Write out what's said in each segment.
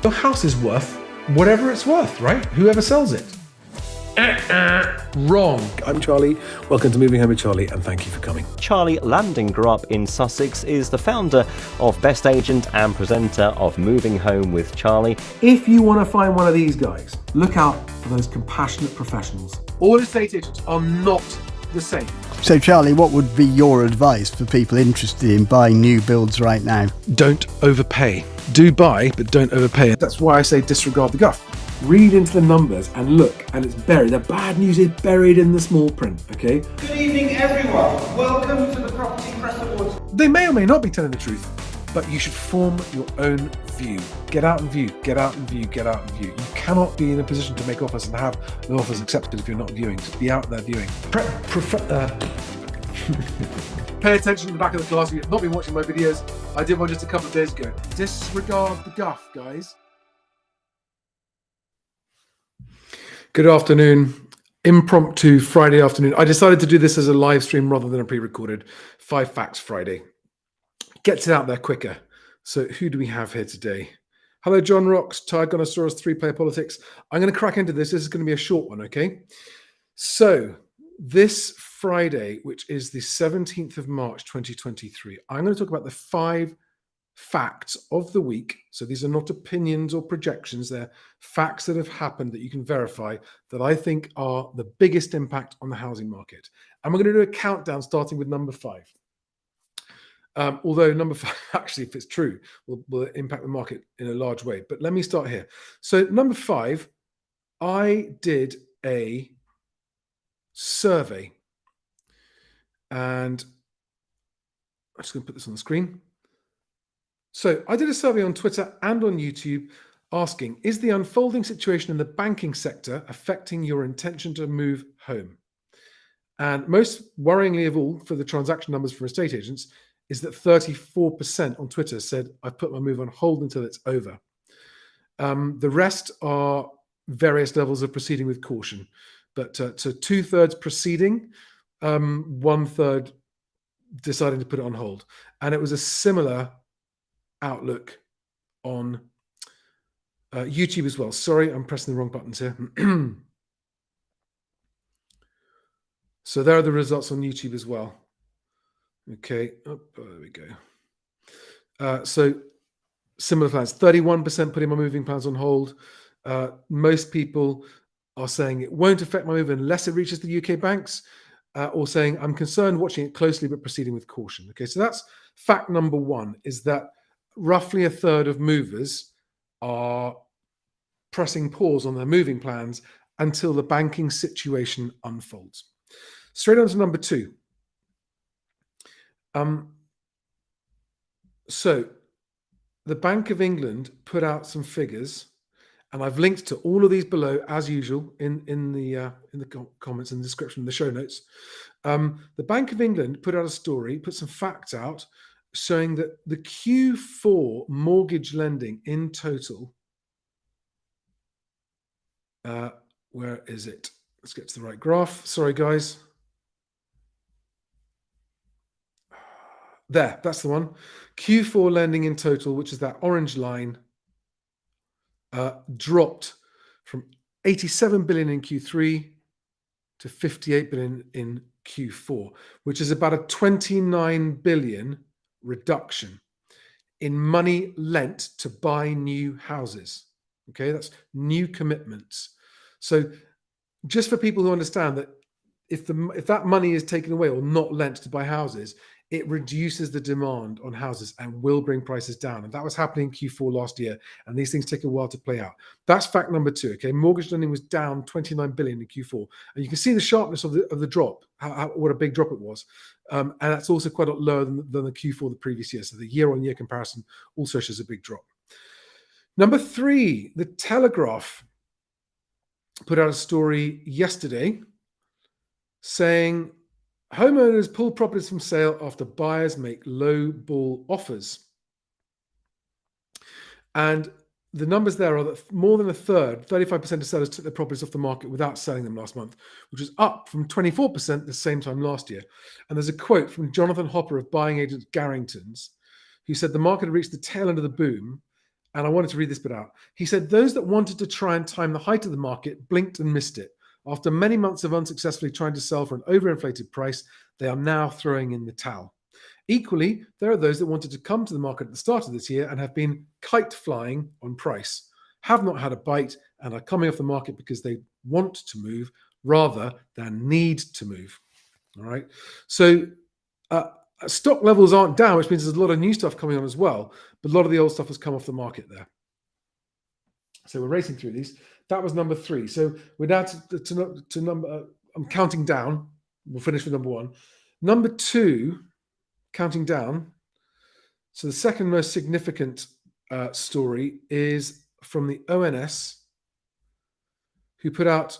Your house is worth whatever it's worth, right? Whoever sells it. Wrong. I'm Charlie. Welcome to Moving Home with Charlie, and thank you for coming. Charlie Landingrop in Sussex is the founder of Best Agent and presenter of Moving Home with Charlie. If you want to find one of these guys, look out for those compassionate professionals. All estate agents are not the same. So, Charlie, what would be your advice for people interested in buying new builds right now? Don't overpay. Do buy, but don't overpay. That's why I say disregard the guff. Read into the numbers and look, and it's buried. The bad news is buried in the small print, okay? Good evening, everyone. Welcome to the Property Press Awards. They may or may not be telling the truth, but you should form your own view. Get out and view, get out and view, get out and view. You cannot be in a position to make offers and have the offers accepted if you're not viewing. So be out there viewing. Pay attention to the back of the class. If you've not been watching my videos, I did one just a couple of days ago. Disregard the guff, guys. Good afternoon. Impromptu Friday afternoon. I decided to do this as a live stream rather than a pre-recorded 5 Facts Friday. Gets it out there quicker. So who do we have here today? Hello, John Rocks, Tygonosaurus, 3-Player Politics. I'm going to crack into this. This is going to be a short one, okay? So this Friday, which is the 17th of March, 2023, I'm going to talk about the 5 facts of the week. So these are not opinions or projections. They're facts that have happened that you can verify that I think are the biggest impact on the housing market. And we're going to do a countdown starting with number 5. Although number 5, actually, if it's true, will impact the market in a large way. But let me start here. So number 5, I did a survey. And I'm just going to put this on the screen. So I did a survey on Twitter and on YouTube asking, is the unfolding situation in the banking sector affecting your intention to move home? And most worryingly of all for the transaction numbers for estate agents is that 34% on Twitter said, I've put my move on hold until it's over. The rest are various levels of proceeding with caution. But so 2/3 proceeding, 1/3 deciding to put it on hold. And it was a similar outlook on YouTube as well. Sorry, I'm pressing the wrong buttons here. So there are the results on YouTube as well. Okay, there we go. So similar plans, 31% putting my moving plans on hold. Most people are saying it won't affect my move unless it reaches the UK banks, or saying I'm concerned, watching it closely, but proceeding with caution. Okay, so that's fact number 1, is that roughly 1/3 of movers are pressing pause on their moving plans until the banking situation unfolds. Straight on to number 2. So the Bank of England put out some figures, and I've linked to all of these below as usual in the comments and the description of the show notes. The Bank of England put out a story, put some facts out, showing that the Q4 mortgage lending in total, where is it? Let's get to the right graph. Sorry, guys. There, that's the one. Q4 lending in total, which is that orange line, dropped from 87 billion in Q3 to 58 billion in Q4, which is about a 29 billion reduction in money lent to buy new houses. Okay, that's new commitments. So just for people who understand that if that money is taken away or not lent to buy houses, it reduces the demand on houses and will bring prices down. And that was happening in Q4 last year. And these things take a while to play out. That's fact number 2. Okay, mortgage lending was down 29 billion in Q4. And you can see the sharpness of the drop, what a big drop it was. And that's also quite a lot lower than the Q4 the previous year. So the year-on-year comparison also shows a big drop. Number 3, the Telegraph put out a story yesterday saying homeowners pull properties from sale after buyers make low ball offers. And the numbers there are that more than 1/3, 35% of sellers took their properties off the market without selling them last month, which was up from 24% the same time last year. And there's a quote from Jonathan Hopper of Buying Agents Garrington's, who said the market had reached the tail end of the boom And I wanted to read this bit out. He said, those that wanted to try and time the height of the market blinked and missed it. After many months of unsuccessfully trying to sell for an overinflated price, they are now throwing in the towel. Equally, there are those that wanted to come to the market at the start of this year and have been kite flying on price, have not had a bite, and are coming off the market because they want to move rather than need to move. All right. So stock levels aren't down, which means there's a lot of new stuff coming on as well, but a lot of the old stuff has come off the market there. So we're racing through these. That was number 3. So we're now to number, I'm counting down. We'll finish with number 1. Number 2, counting down. So the second most significant story is from the ONS, who put out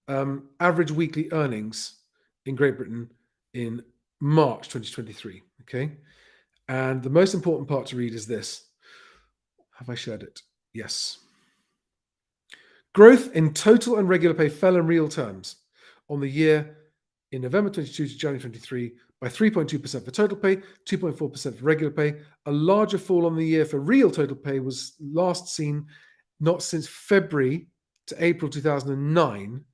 average weekly earnings in Great Britain in March 2023. Okay. And the most important part to read is this. Have I shared it? Yes. Growth in total and regular pay fell in real terms on the year in November 22 to January 23 by 3.2% for total pay, 2.4% for regular pay. A larger fall on the year for real total pay was last seen not since February to April 2009,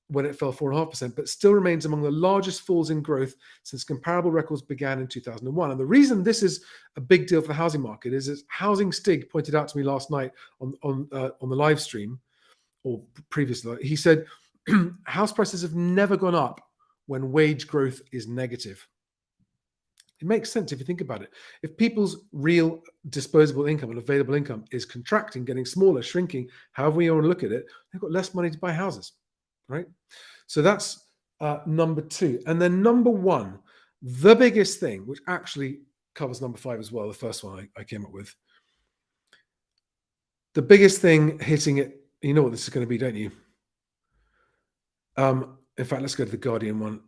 when it fell 4.5%, but still remains among the largest falls in growth since comparable records began in 2001. And the reason this is a big deal for the housing market is, as Housing Stig pointed out to me last night on the live stream, or previously, he said, house prices have never gone up when wage growth is negative. It makes sense if you think about it. If people's real disposable income and available income is contracting, getting smaller, shrinking, however you want to look at it, they've got less money to buy houses. Right? So that's number 2. And then number 1, the biggest thing, which actually covers number 5 as well, the first one I came up with. The biggest thing hitting it, you know what this is going to be, don't you? In fact, let's go to the Guardian one.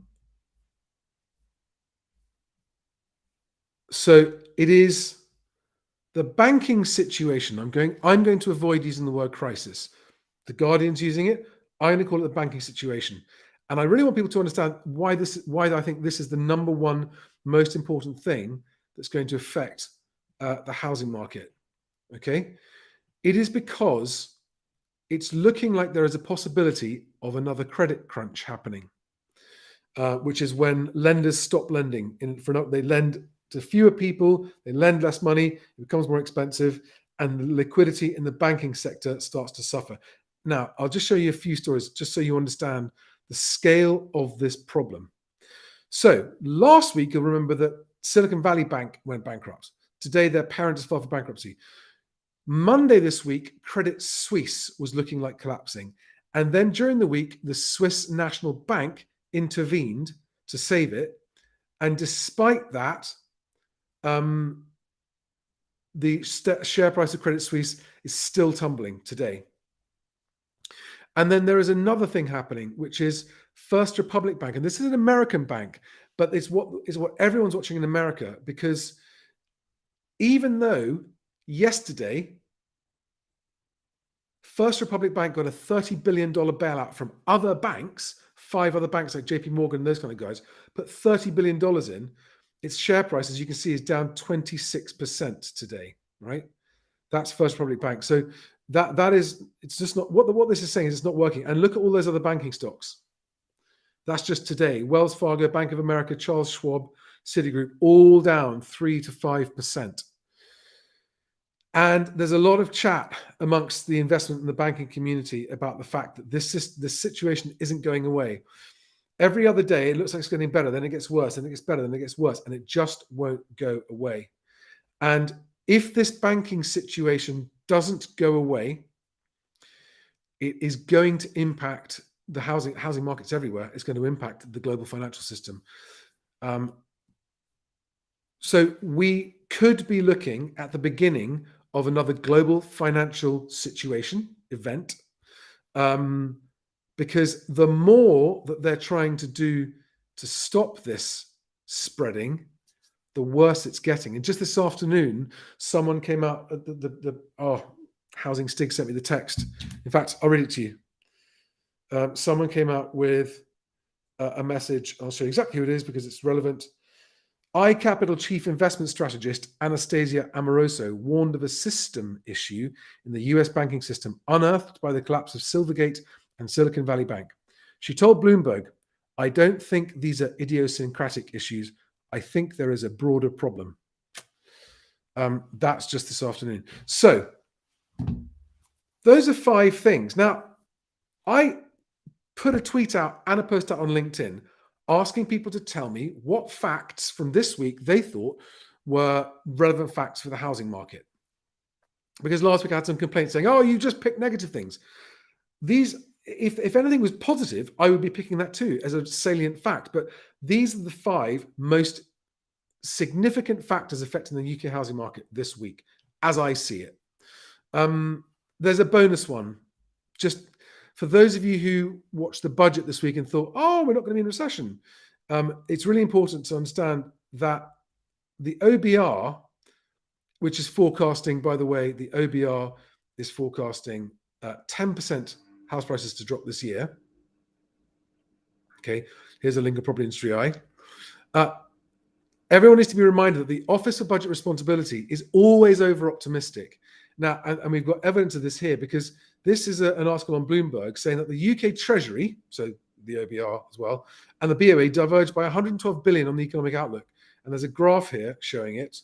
So it is the banking situation. I'm going to avoid using the word crisis. The Guardian's using it. I'm going to call it the banking situation. And I really want people to understand why I think this is the number 1 most important thing that's going to affect the housing market. Okay. It is because it's looking like there is a possibility of another credit crunch happening, which is when lenders stop lending. They lend to fewer people, they lend less money, it becomes more expensive, and the liquidity in the banking sector starts to suffer. Now, I'll just show you a few stories just so you understand the scale of this problem. So last week, you'll remember that Silicon Valley Bank went bankrupt. Today, their parent has filed for bankruptcy. Monday this week, Credit Suisse was looking like collapsing. And then during the week, the Swiss National Bank intervened to save it. And despite that, the share price of Credit Suisse is still tumbling today. And then there is another thing happening, which is First Republic Bank. And this is an American bank, but it's what everyone's watching in America, because even though yesterday, First Republic Bank got a $30 billion bailout from other banks, 5 other banks like JP Morgan, those kind of guys, put $30 billion in, its share price, as you can see, is down 26% today, right? That's First Republic Bank. So that is, it's just not, what this is saying is it's not working. And look at all those other banking stocks. That's just today. Wells Fargo, Bank of America, Charles Schwab, Citigroup, all down 3 to 5%. And there's a lot of chat amongst the investment and the banking community about the fact that this situation isn't going away. Every other day, it looks like it's getting better, then it gets worse, then it gets better, then it gets worse, and it just won't go away. And if this banking situation doesn't go away, it is going to impact the housing markets everywhere. It's going to impact the global financial system. So we could be looking at the beginning of another global financial situation event, because the more that they're trying to do to stop this spreading, the worse it's getting. And just this afternoon, someone came out, Housing Stig sent me the text. In fact, I'll read it to you. Someone came out with a message. I'll show you exactly who it is because it's relevant. iCapital chief investment strategist Anastasia Amoroso warned of a system issue in the US banking system unearthed by the collapse of Silvergate and Silicon Valley Bank. She told Bloomberg, "I don't think these are idiosyncratic issues. I think there is a broader problem." That's just this afternoon. So those are 5 things. Now, I put a tweet out and a post out on LinkedIn asking people to tell me what facts from this week they thought were relevant facts for the housing market. Because last week I had some complaints saying, "Oh, you just picked negative things." These, if anything was positive, I would be picking that too as a salient fact. But these are the 5 most significant factors affecting the UK housing market this week, as I see it. There's a bonus one. Just for those of you who watched the budget this week and thought, "Oh, we're not going to be in recession," it's really important to understand that the OBR, which is forecasting, by the way, the OBR is forecasting 10% house prices to drop this year. Okay, here's a Lincoln Property Industry Eye. Everyone needs to be reminded that the Office of Budget Responsibility is always over-optimistic. Now, and we've got evidence of this here because this is an article on Bloomberg saying that the UK Treasury, so the OBR as well, and the BOE diverged by 112 billion on the economic outlook. And there's a graph here showing it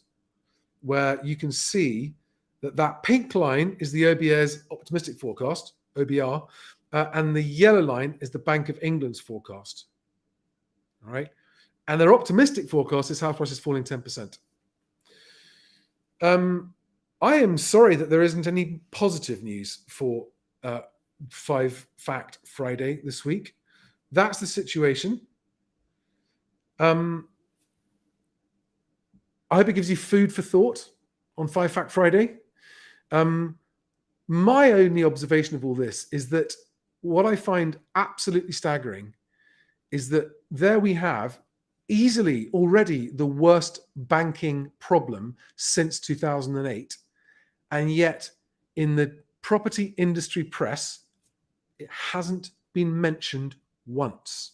where you can see that pink line is the OBR's optimistic forecast, OBR, and the yellow line is the Bank of England's forecast. All right. And their optimistic forecast is house prices falling 10%. I am sorry that there isn't any positive news for 5 Fact Friday this week. That's the situation. I hope it gives you food for thought on 5 Fact Friday. My only observation of all this is that what I find absolutely staggering is that there we have easily already the worst banking problem since 2008. And yet in the property industry press, it hasn't been mentioned once.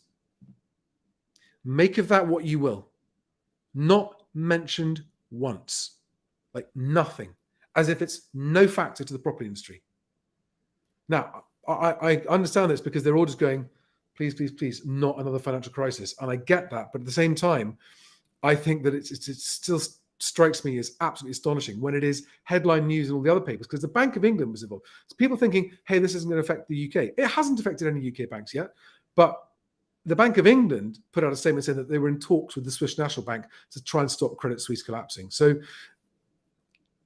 Make of that what you will. Not mentioned once. Like nothing. As if it's no factor to the property industry. Now, I understand this because they're all just going, please, please, please, not another financial crisis. And I get that. But at the same time, I think that it still strikes me as absolutely astonishing when it is headline news in all the other papers, because the Bank of England was involved. So people thinking, hey, this isn't going to affect the UK. It hasn't affected any UK banks yet. But the Bank of England put out a statement saying that they were in talks with the Swiss National Bank to try and stop Credit Suisse collapsing. So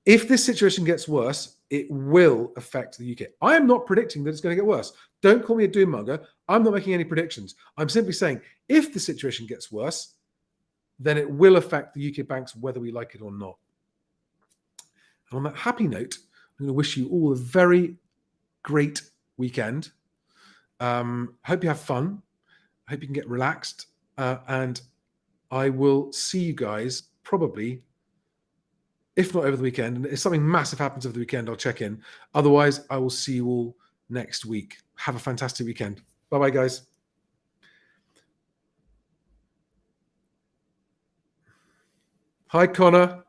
if this situation gets worse, it will affect the UK. I am not predicting that it's going to get worse. Don't call me a doom monger. I'm not making any predictions. I'm simply saying if the situation gets worse, then it will affect the UK banks whether we like it or not. And on that happy note, I'm going to wish you all a very great weekend. Hope you have fun. I hope you can get relaxed. And I will see you guys probably, if not over the weekend, and if something massive happens over the weekend, I'll check in. Otherwise, I will see you all next week. Have a fantastic weekend. Bye-bye, guys. Hi, Connor.